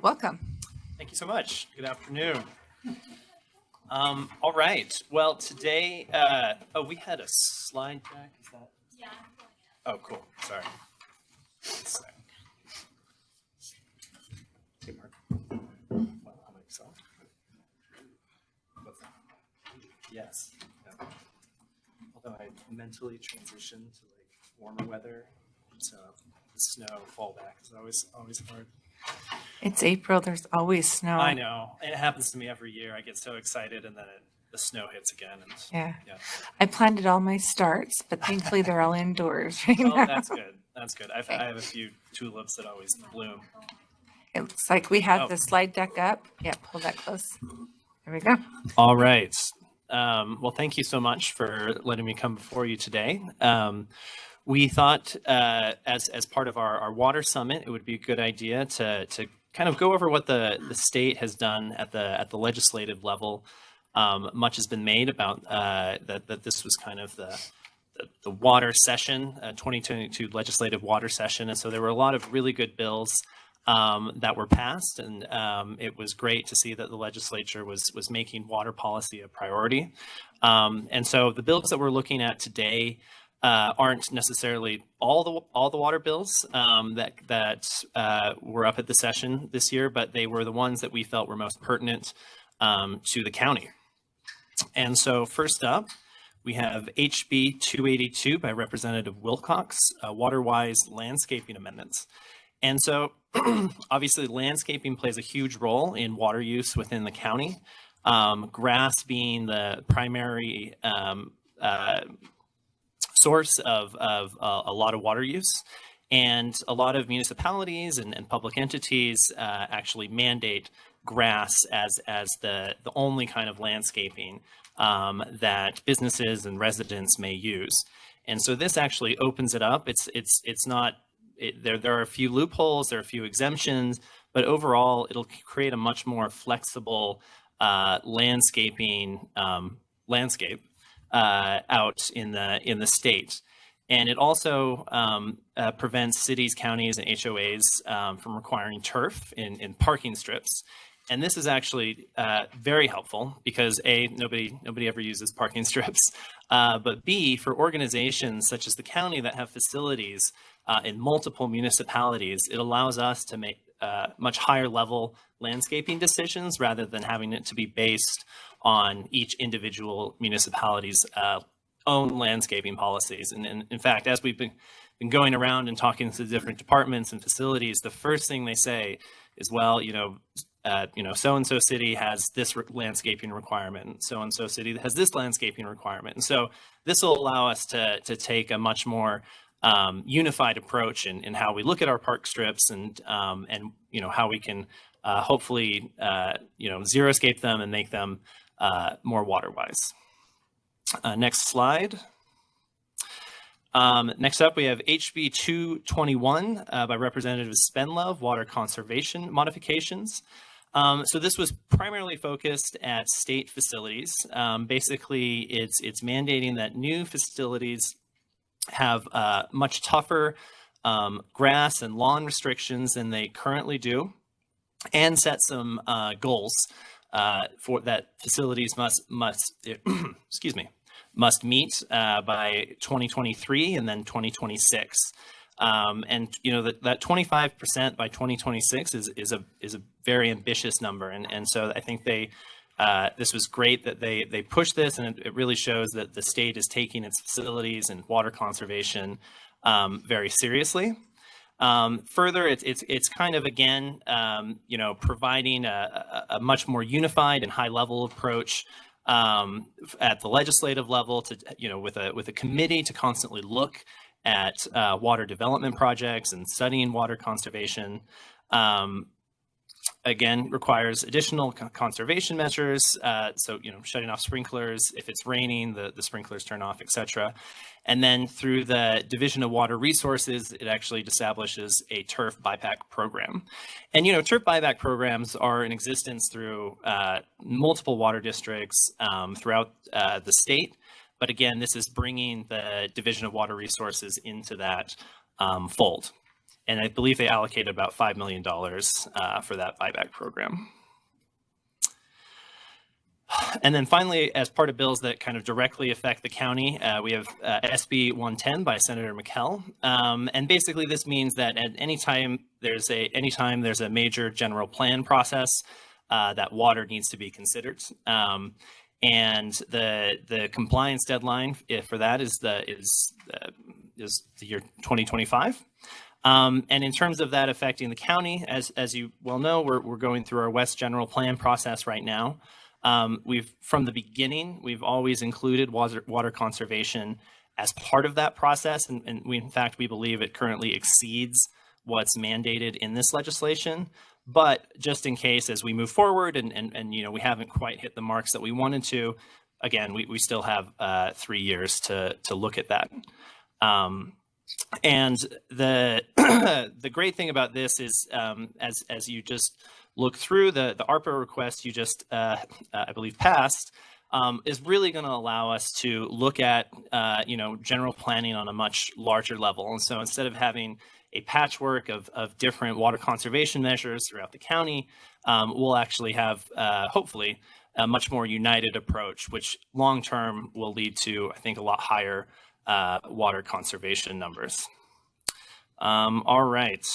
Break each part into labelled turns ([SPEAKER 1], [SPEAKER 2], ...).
[SPEAKER 1] Welcome.
[SPEAKER 2] Thank you so much. Good afternoon. All right. Well, today, we had a slide deck. Is that? Yeah. Oh, cool. Sorry. Hey, Mark. Well, how about yourself? What's that? Yes. Yeah. Although I mentally transitioned to like warmer weather, so the snow fallback is always hard.
[SPEAKER 1] It's April. There's always snow.
[SPEAKER 2] I know. It happens to me every year. I get so excited and then the snow hits again. And
[SPEAKER 1] yeah. I planted all my starts, but thankfully they're all indoors right now.
[SPEAKER 2] Oh, that's good. That's good. I have a few tulips that always bloom.
[SPEAKER 1] It looks like we have the slide deck up. Yeah, pull that close. There we go.
[SPEAKER 2] All right. Well, thank you so much for letting me come before you today. We thought as part of our water summit, it would be a good idea to kind of go over what the state has done at the legislative level. Much has been made about that this was kind of the water session, 2022 legislative water session. And so there were a lot of really good bills that were passed. And it was great to see that the legislature was making water policy a priority. And so the bills that we're looking at today aren't necessarily all the water bills that were up at the session this year, but they were the ones that we felt were most pertinent to the county. And so first up, we have HB 282 by Representative Wilcox, water-wise landscaping amendments. And so obviously landscaping plays a huge role in water use within the county, grass being the primary source of a lot of water use. And a lot of municipalities and public entities actually mandate grass as the only kind of landscaping that businesses and residents may use. And so this actually opens it up. It's not, there are a few loopholes, there are a few exemptions, but overall it'll create a much more flexible landscape out in the state. And it also prevents cities, counties, and HOAs from requiring turf in parking strips. And this is actually very helpful because A, nobody ever uses parking strips, but B, for organizations such as the county that have facilities in multiple municipalities, it allows us to make much higher level landscaping decisions rather than having it to be based on each individual municipality's own landscaping policies. And in fact, as we've been going around and talking to the different departments and facilities, the first thing they say is, well, so-and-so city has this landscaping requirement, so-and-so city has this landscaping requirement. And so this will allow us to take a much more unified approach in how we look at our park strips and how we can hopefully, xeriscape them and make them more water-wise. Next slide. Next up, we have HB 221 by Representative Spenlove, water conservation modifications. So this was primarily focused at state facilities. Basically, it's mandating that new facilities have much tougher grass and lawn restrictions than they currently do, and set some goals for that facilities must must meet by 2023 and then 2026. And that 25% by 2026 is a very ambitious number. And so I think this was great that they pushed this, and it really shows that the state is taking its facilities and water conservation very seriously. Further, it's kind of, again, providing a much more unified and high level approach at the legislative level to, with a committee to constantly look at water development projects and studying water conservation. Again, requires additional conservation measures. So, shutting off sprinklers. If it's raining, the sprinklers turn off, etc. And then through the Division of Water Resources, it actually establishes a turf buyback program. And, turf buyback programs are in existence through multiple water districts throughout the state. But again, this is bringing the Division of Water Resources into that fold. and I believe they allocated about $5 million for that buyback program. And then finally, as part of bills that kind of directly affect the county, we have SB 110 by Senator McKell. And basically this means that at any time there's a major general plan process, that water needs to be considered. And the compliance deadline for that is the year 2025. And in terms of that affecting the county, as you well know, we're going through our West General Plan process right now. From the beginning, we've always included water conservation as part of that process, and in fact, we believe it currently exceeds what's mandated in this legislation. But just in case, as we move forward and we haven't quite hit the marks that we wanted to, again, we still have 3 years to look at that. And the the great thing about this is, as you just look through the ARPA request you just, I believe, passed, is really going to allow us to look at, general planning on a much larger level. And so instead of having a patchwork of different water conservation measures throughout the county, we'll actually have, hopefully, a much more united approach, which long-term will lead to, I think, a lot higher water conservation numbers. All right,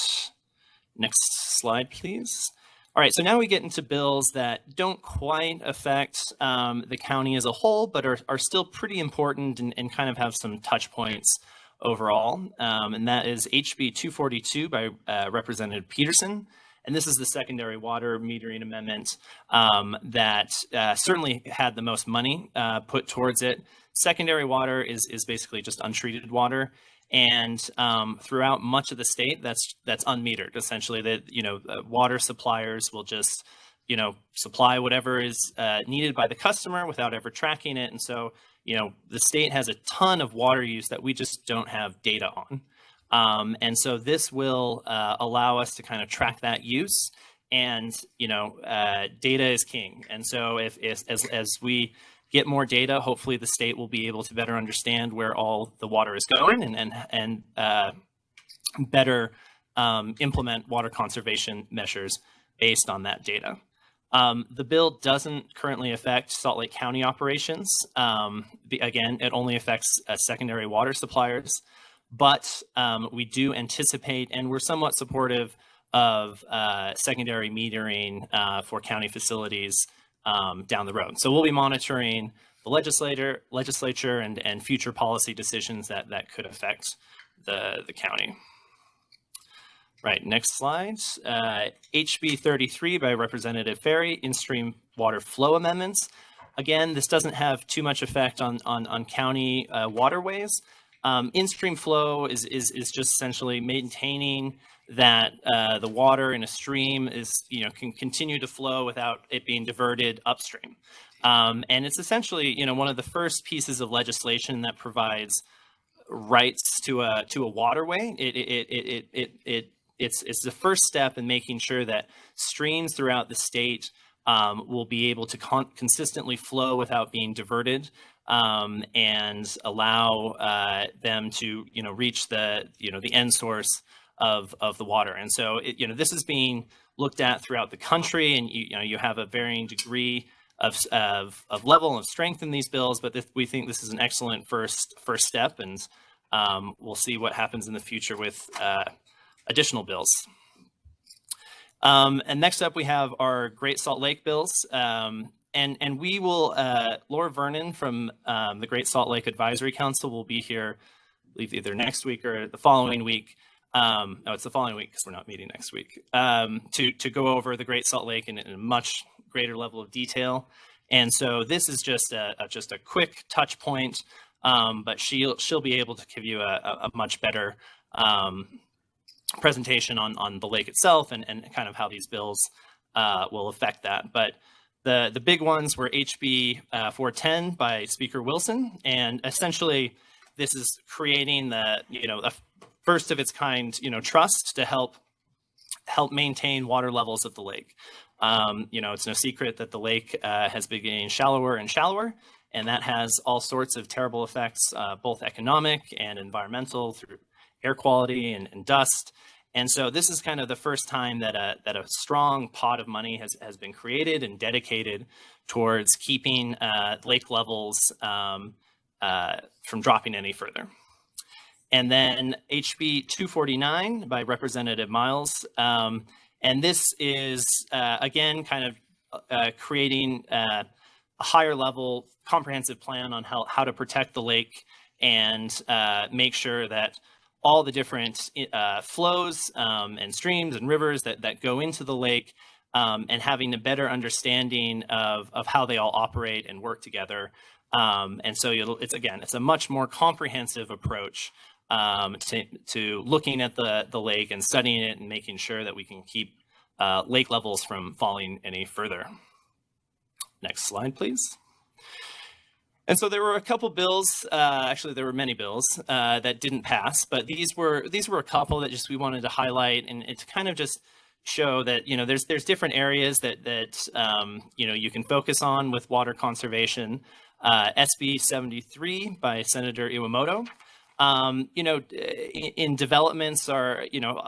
[SPEAKER 2] next slide, please. All right, so now we get into bills that don't quite affect the county as a whole, but are still pretty important and kind of have some touch points overall. And that is HB 242 by Representative Peterson. And this is the secondary water metering amendment that certainly had the most money put towards it. Secondary water is basically just untreated water. And throughout much of the state, that's unmetered. Essentially, that water suppliers will just supply whatever is needed by the customer without ever tracking it. And so the state has a ton of water use that we just don't have data on. And so this will allow us to kind of track that use. And data is king. And so as we get more data, hopefully the state will be able to better understand where all the water is going and better implement water conservation measures based on that data. The bill doesn't currently affect Salt Lake County operations. Again, it only affects secondary water suppliers, but we do anticipate, and we're somewhat supportive of secondary metering for county facilities down the road. So we'll be monitoring the legislature and future policy decisions that could affect the county. Right, next slide. HB 33 by Representative Ferry, in-stream water flow amendments. Again, this doesn't have too much effect on county waterways. In-stream flow is just essentially maintaining that the water in a stream can continue to flow without it being diverted upstream. And it's essentially one of the first pieces of legislation that provides rights to a waterway. It's the first step in making sure that streams throughout the state will be able to consistently flow without being diverted, and allow them to reach the end source of the water. And so this is being looked at throughout the country, and you have a varying degree of level of strength in these bills, but we think this is an excellent first step, and we'll see what happens in the future with additional bills. And next up, we have our Great Salt Lake bills. And we will, Laura Vernon from the Great Salt Lake Advisory Council will be here, I believe, either next week or the following week. No, it's the following week because we're not meeting next week, to go over the Great Salt Lake in a much greater level of detail. And so this is just a quick touch point, but she'll be able to give you a much better presentation on the lake itself and kind of how these bills will affect that. But the big ones were HB 410 by Speaker Wilson, and essentially this is creating a first of its kind trust to help maintain water levels of the lake. It's no secret that the lake has been getting shallower and shallower, and that has all sorts of terrible effects, both economic and environmental, through air quality and dust. And so this is kind of the first time that a strong pot of money has been created and dedicated towards keeping lake levels from dropping any further. And then HB 249 by Representative Miles. And this is, again, kind of creating a higher level comprehensive plan on how to protect the lake and make sure that all the different flows and streams and rivers that go into the lake and having a better understanding of how they all operate and work together. And so it's a much more comprehensive approach to looking at the lake and studying it and making sure that we can keep lake levels from falling any further. Next slide, please. And so there were a couple bills, actually there were many bills that didn't pass, but these were a couple that just we wanted to highlight, and to kind of just show that, you know, there's different areas that you know, you can focus on with water conservation. SB 73 by Senator Iwamoto. You know, in developments are, you know,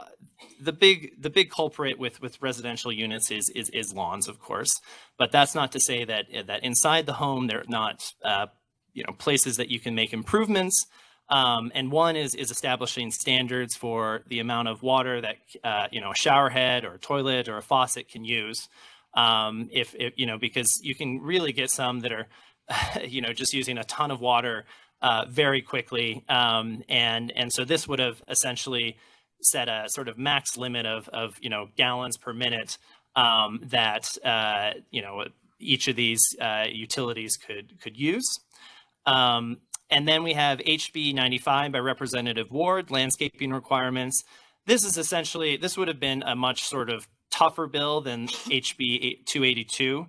[SPEAKER 2] the big culprit with residential units is lawns, of course, but that's not to say that inside the home there are not you know, places that you can make improvements. And one is establishing standards for the amount of water that you know, a shower head or a toilet or a faucet can use. If you know, because you can really get some that are you know, just using a ton of water very quickly, and so this would have essentially set a sort of max limit of you know, gallons per minute that you know, each of these utilities could use. And then we have HB 95 by Representative Ward, landscaping requirements. This is essentially, this would have been a much sort of tougher bill than HB 282.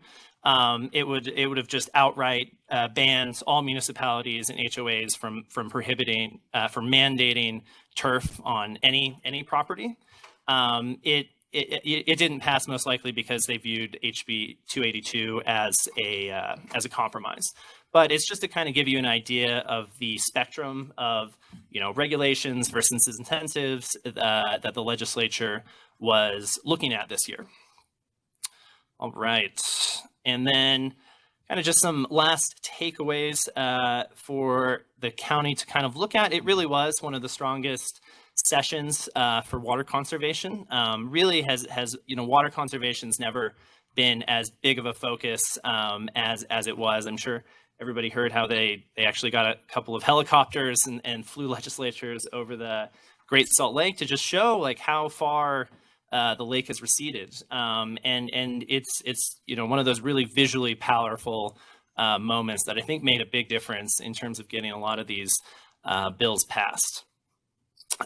[SPEAKER 2] It would have just outright banned all municipalities and HOAs from prohibiting, from mandating turf on any property. It didn't pass most likely because they viewed HB 282 as a compromise. But it's just to kind of give you an idea of the spectrum of, you know, regulations versus incentives that the legislature was looking at this year. All right. And then kind of just some last takeaways for the county to kind of look at. It really was one of the strongest sessions for water conservation. Really has, you know, water conservation's never been as big of a focus as it was. I'm sure everybody heard how they actually got a couple of helicopters and flew legislatures over the Great Salt Lake to just show like how far the lake has receded, and it's you know, one of those really visually powerful moments that I think made a big difference in terms of getting a lot of these bills passed.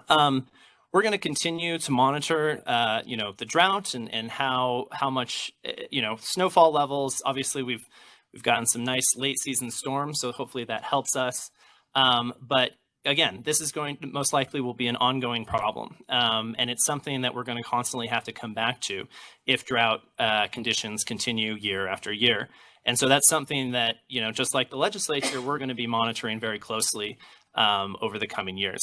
[SPEAKER 2] We're going to continue to monitor you know, the drought and how much you know, snowfall levels. Obviously we've gotten some nice late season storms, so hopefully that helps us. But again, this is going to most likely will be an ongoing problem. And it's something that we're going to constantly have to come back to if drought conditions continue year after year. And so that's something that, you know, just like the legislature, we're going to be monitoring very closely over the coming years.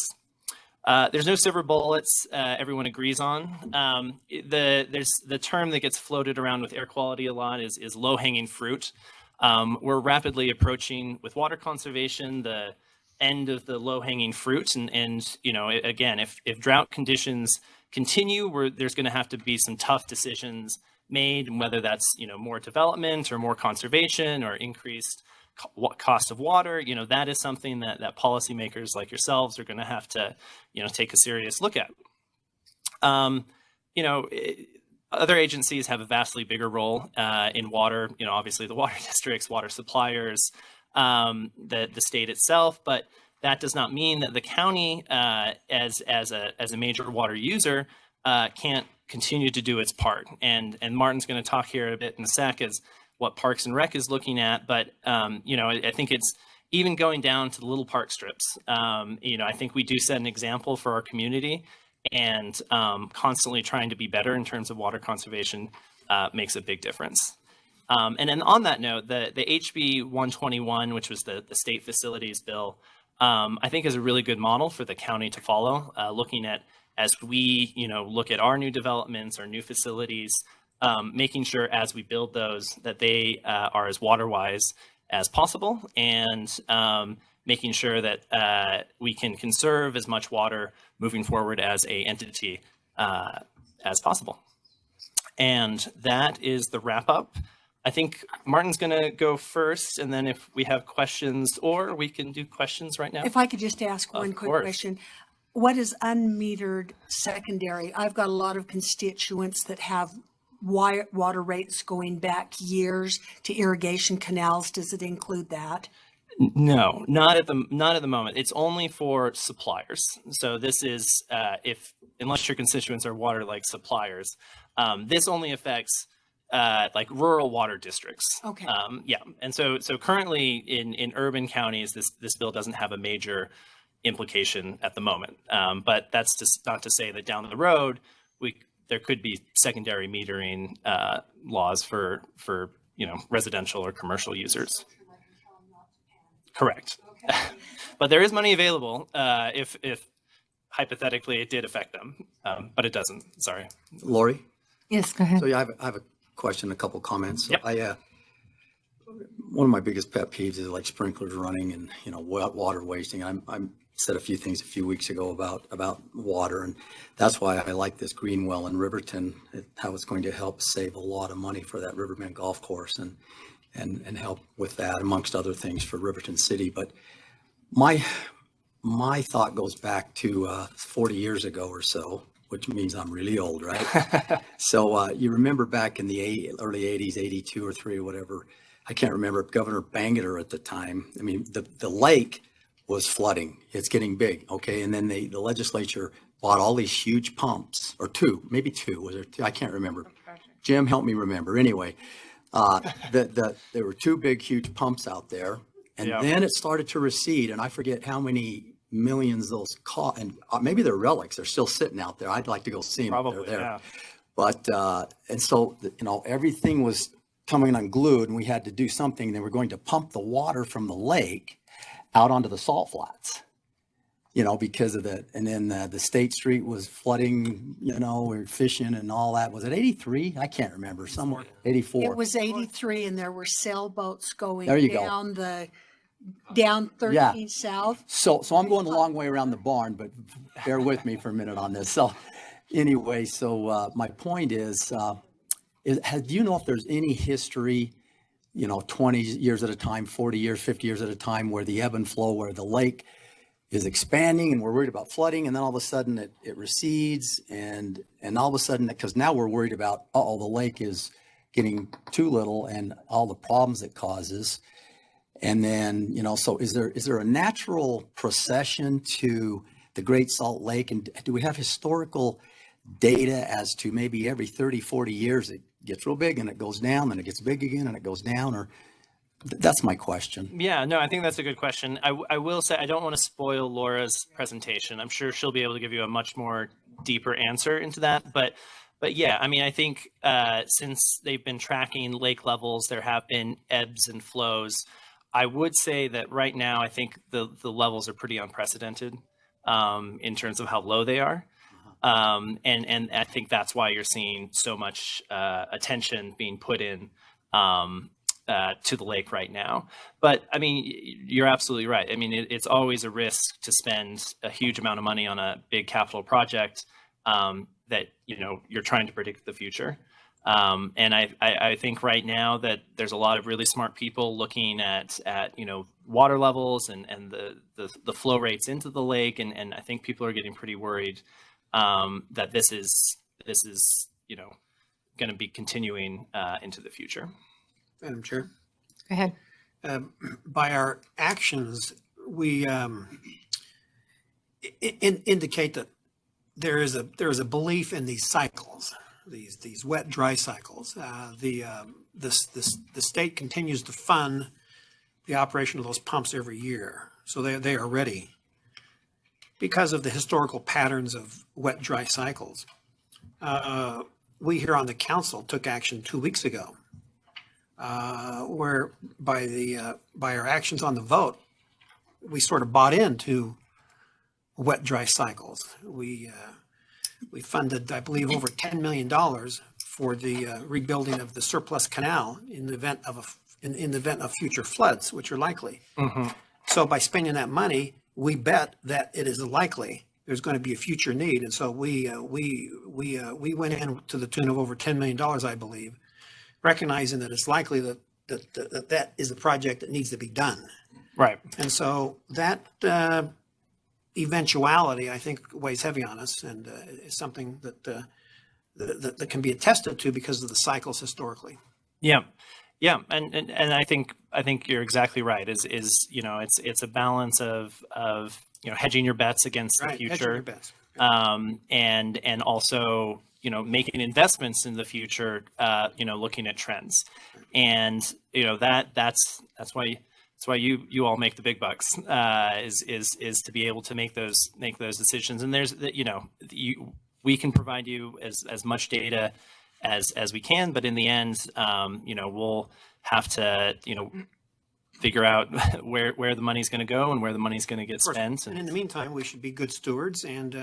[SPEAKER 2] There's no silver bullets, everyone agrees on. There's the term that gets floated around with air quality a lot is low-hanging fruit. We're rapidly approaching with water conservation the end of the low-hanging fruit, and you know, again, if drought conditions continue, there's going to have to be some tough decisions made, whether that's, you know, more development or more conservation or increased cost of water. You know, that is something that policymakers like yourselves are going to have to, you know, take a serious look at. You know, other agencies have a vastly bigger role in water. You know, obviously the water districts, water suppliers, the state itself, but that does not mean that the county, as a major water user, can't continue to do its part. And Martin's going to talk here a bit in a sec as what Parks and Rec is looking at, but you know, I think it's even going down to the little park strips. You know, I think we do set an example for our community, and constantly trying to be better in terms of water conservation makes a big difference. And then on that note, the HB 121, which was the state facilities bill, I think is a really good model for the county to follow, looking at as we, look at our new developments, our new facilities, making sure as we build those that they are as water wise as possible, and making sure that we can conserve as much water moving forward as a entity as possible. And that is the wrap up. I think Martin's going to go first, and then if we have questions, or we can do questions right now.
[SPEAKER 3] If I could just ask one quick question. What is unmetered secondary? I've got a lot of constituents that have water rates going back years to irrigation canals. Does it include that?
[SPEAKER 2] No, not at the moment. It's only for suppliers. So this is unless your constituents are water like suppliers, this only affects like rural water districts.
[SPEAKER 3] Okay.
[SPEAKER 2] Yeah, and so currently in urban counties, this bill doesn't have a major implication at the moment. But that's just not to say that down the road there could be secondary metering laws for residential or commercial users. Correct. Okay. But there is money available if hypothetically it did affect them, but it doesn't. Sorry.
[SPEAKER 4] Lori?
[SPEAKER 1] Yes, go ahead.
[SPEAKER 4] So yeah, I have a question, a couple comments. So
[SPEAKER 2] Yep.
[SPEAKER 4] One of my biggest pet peeves is like sprinklers running and, water wasting. I said a few things a few weeks ago about water, and that's why I like this green well in Riverton, how it's going to help save a lot of money for that Riverbend golf course and help with that, amongst other things, for Riverton City. But my thought goes back to 40 years ago or so, which means I'm really old, right? So you remember back in the early 80s, 82 or 3 or whatever, I can't remember, Governor Bangerter at the time, I mean, the lake was flooding. It's getting big, okay? And then the legislature bought all these huge pumps, or maybe two, was there two? I can't remember. Jim, help me remember. Anyway, there were 2 big, huge pumps out there, and then it started to recede, and I forget how many millions those cost, and maybe they're relics. They're still sitting out there. I'd like to go see them.
[SPEAKER 2] Probably,
[SPEAKER 4] if they're there.
[SPEAKER 2] yeah.
[SPEAKER 4] But and so everything was coming unglued, and we had to do something. They were going to pump the water from the lake out onto the salt flats, because of that. And then the State Street was flooding. We were fishing and all that. Was it 83? I can't remember. Somewhere 84.
[SPEAKER 3] It was 83, and there were sailboats going
[SPEAKER 4] There you
[SPEAKER 3] down down 13 South.
[SPEAKER 4] So I'm going a long way around the barn, but bear with me for a minute on this. So anyway, my point is do you know if there's any history, 20 years at a time, 40 years, 50 years at a time, where the ebb and flow, where the lake is expanding and we're worried about flooding, and then all of a sudden it recedes, and all of a sudden, because now we're worried about, the lake is getting too little and all the problems it causes. And then, so is there a natural procession to the Great Salt Lake? And do we have historical data as to maybe every 30, 40 years it gets real big and it goes down, then it gets big again and it goes down? Or that's my question.
[SPEAKER 2] Yeah, no, I think that's a good question. I will say I don't want to spoil Laura's presentation. I'm sure she'll be able to give you a much more deeper answer into that. But yeah, I mean, I think since they've been tracking lake levels, there have been ebbs and flows. I would say that right now, I think the levels are pretty unprecedented in terms of how low they are. And I think that's why you're seeing so much attention being put in to the lake right now. But I mean, you're absolutely right. I mean, it's always a risk to spend a huge amount of money on a big capital project that, you're trying to predict the future. And I think right now that there's a lot of really smart people looking at water levels and the flow rates into the lake, and I think people are getting pretty worried that this is going to be continuing into the future.
[SPEAKER 5] Madam Chair,
[SPEAKER 1] Go ahead.
[SPEAKER 5] by our actions, we indicate that there is a belief in these cycles. These wet dry cycles. The state continues to fund the operation of those pumps every year, so they are ready because of the historical patterns of wet dry cycles. We here on the council took action 2 weeks ago, where by our actions on the vote, we sort of bought into wet dry cycles. We funded, I believe, over $10 million for the rebuilding of the surplus canal in the event of future floods, which are likely. So by spending that money, we bet that it is likely there's going to be a future need, and so we went in to the tune of over $10 million, I believe, recognizing that it's likely that is a project that needs to be done.
[SPEAKER 2] Right.
[SPEAKER 5] And so that eventuality, I think, weighs heavy on us, and is something that can be attested to because of the cycles historically.
[SPEAKER 2] Yeah. Yeah. And I think you're exactly right. Is it's a balance of hedging your bets against the future.
[SPEAKER 5] Hedging your bets.
[SPEAKER 2] And also, making investments in the future, looking at trends. And, that's why you all make the big bucks, is to be able to make those decisions. And there's, we can provide you as much data as we can, but in the end, we'll have to, figure out where the money's going to go and where the money's going to get spent.
[SPEAKER 5] And in the meantime, we should be good stewards and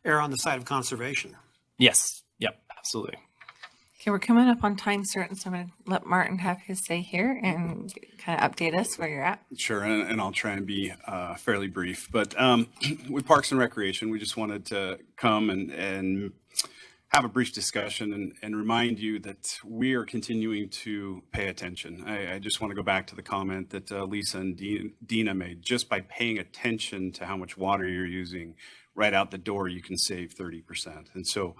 [SPEAKER 5] err on the side of conservation.
[SPEAKER 2] Yes. Yep. Absolutely.
[SPEAKER 1] Okay, we're coming up on time certain, so I'm going to let Martin have his say here and kind of update us where you're at.
[SPEAKER 6] Sure, and I'll try and be fairly brief. But with Parks and Recreation, we just wanted to come and have a brief discussion and remind you that we are continuing to pay attention. I just want to go back to the comment that Lisa and Dina made. Just by paying attention to how much water you're using right out the door, you can save 30%. And so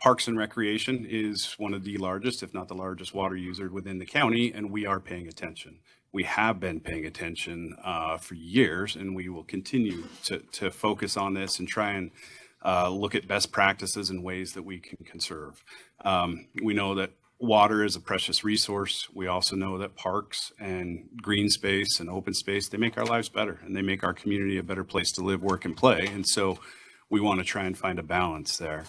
[SPEAKER 6] Parks and Recreation is one of the largest, if not the largest, water user within the county, and we are paying attention. We have been paying attention for years, and we will continue to focus on this and try and look at best practices and ways that we can conserve. We know that water is a precious resource. We also know that parks and green space and open space, they make our lives better, and they make our community a better place to live, work, and play. And so we want to try and find a balance there.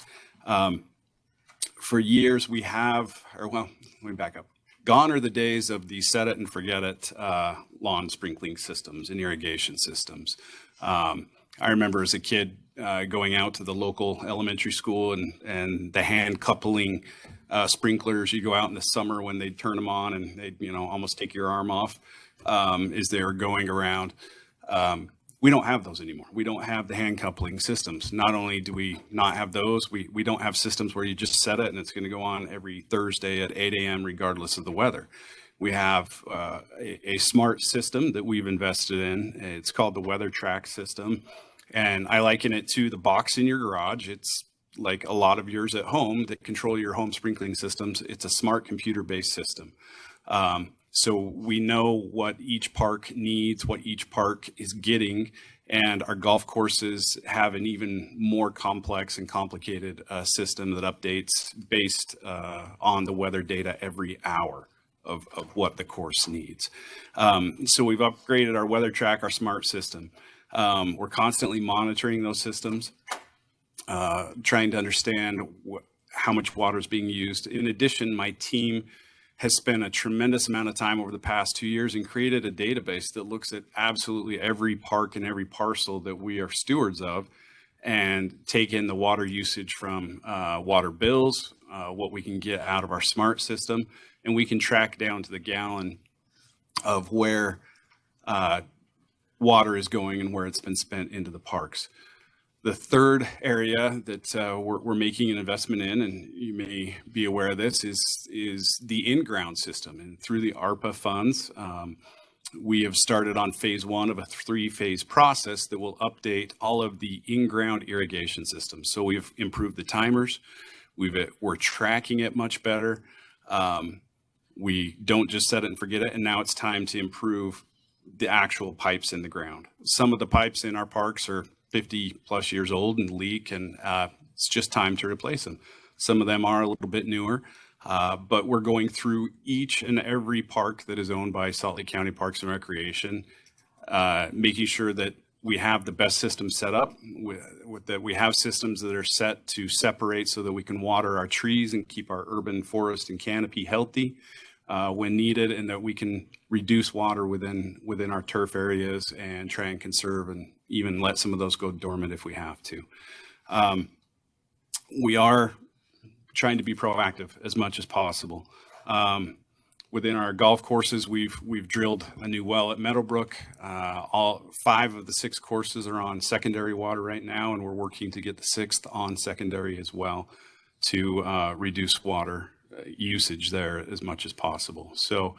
[SPEAKER 6] For years we have, let me back up. Gone are the days of the set it and forget it lawn sprinkling systems and irrigation systems. I remember as a kid going out to the local elementary school and the hand coupling sprinklers. You go out in the summer when they'd turn them on and they'd almost take your arm off as they were going around. We don't have those anymore. We don't have the hand coupling systems. Not only do we not have those, we don't have systems where you just set it and it's going to go on every Thursday at 8 a.m. regardless of the weather. We have a smart system that we've invested in. It's called the Weather Track system. And I liken it to the box in your garage. It's like a lot of yours at home that control your home sprinkling systems. It's a smart computer-based system. So we know what each park needs, what each park is getting, and our golf courses have an even more complex and complicated system that updates based on the weather data every hour of what the course needs. So we've upgraded our Weather Track, our smart system. We're constantly monitoring those systems, trying to understand how much water is being used. In addition, my team has spent a tremendous amount of time over the past 2 years and created a database that looks at absolutely every park and every parcel that we are stewards of and take in the water usage from water bills, what we can get out of our smart system, and we can track down to the gallon of where water is going and where it's been spent into the parks. The third area that we're making an investment in, and you may be aware of this, is the in-ground system. And through the ARPA funds, we have started on phase 1 of a 3-phase process that will update all of the in-ground irrigation systems. So we've improved the timers. We're tracking it much better. We don't just set it and forget it. And now it's time to improve the actual pipes in the ground. Some of the pipes in our parks are 50 plus years old and leak, and it's just time to replace them. Some of them are a little bit newer, but we're going through each and every park that is owned by Salt Lake County Parks and Recreation, making sure that we have the best system set up, that we have systems that are set to separate so that we can water our trees and keep our urban forest and canopy healthy. when needed, and that we can reduce water within our turf areas and try and conserve and even let some of those go dormant if we have to. We are trying to be proactive as much as possible. Within our golf courses, we've drilled a new well at Meadowbrook. All 5 of the 6 courses are on secondary water right now, and we're working to get the 6th on secondary as well to reduce water usage there as much as possible. So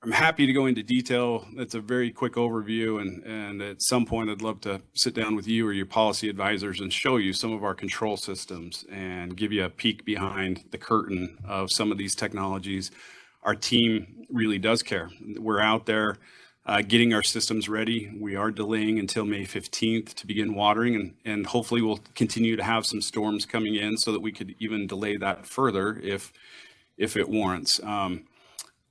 [SPEAKER 6] I'm happy to go into detail. That's a very quick overview, and at some point I'd love to sit down with you or your policy advisors and show you some of our control systems and give you a peek behind the curtain of some of these technologies. Our team really does care. We're out there getting our systems ready. We are delaying until May 15th to begin watering, and hopefully we'll continue to have some storms coming in so that we could even delay that further if it warrants.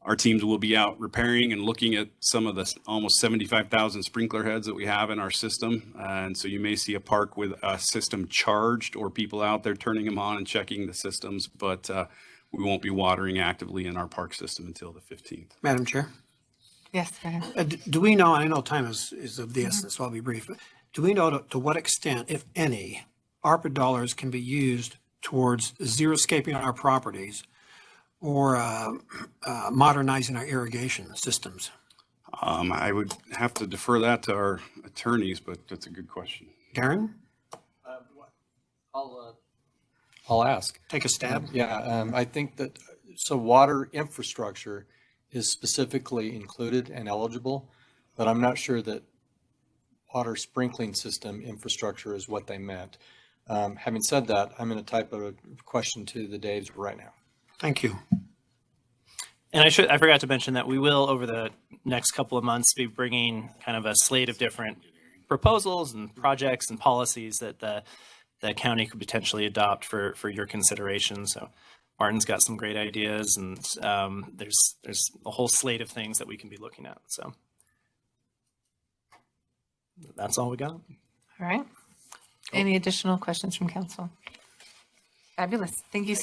[SPEAKER 6] Our teams will be out repairing and looking at some of the almost 75,000 sprinkler heads that we have in our system. And so you may see a park with a system charged or people out there turning them on and checking the systems, but we won't be watering actively in our park system until the 15th.
[SPEAKER 5] Madam Chair,
[SPEAKER 1] Yes, go ahead.
[SPEAKER 5] do we know, and I know time is of the essence, so I'll be brief, but do we know to what extent, if any, ARPA dollars can be used towards xeriscaping our properties or modernizing our irrigation systems?
[SPEAKER 6] I would have to defer that to our attorneys, but that's a good question.
[SPEAKER 5] Darren,
[SPEAKER 7] I'll ask.
[SPEAKER 5] take a stab.
[SPEAKER 7] Yeah, I think that, so water infrastructure is specifically included and eligible, but I'm not sure that water sprinkling system infrastructure is what they meant. Having said that, I'm going to type a question to the Daves right now.
[SPEAKER 5] Thank you.
[SPEAKER 2] And I forgot to mention that we will, over the next couple of months, be bringing kind of a slate of different proposals and projects and policies that the county could potentially adopt for your consideration. So Martin's got some great ideas, and there's a whole slate of things that we can be looking at. So that's all we got.
[SPEAKER 1] All right. Any additional questions from council? Fabulous. Thank you.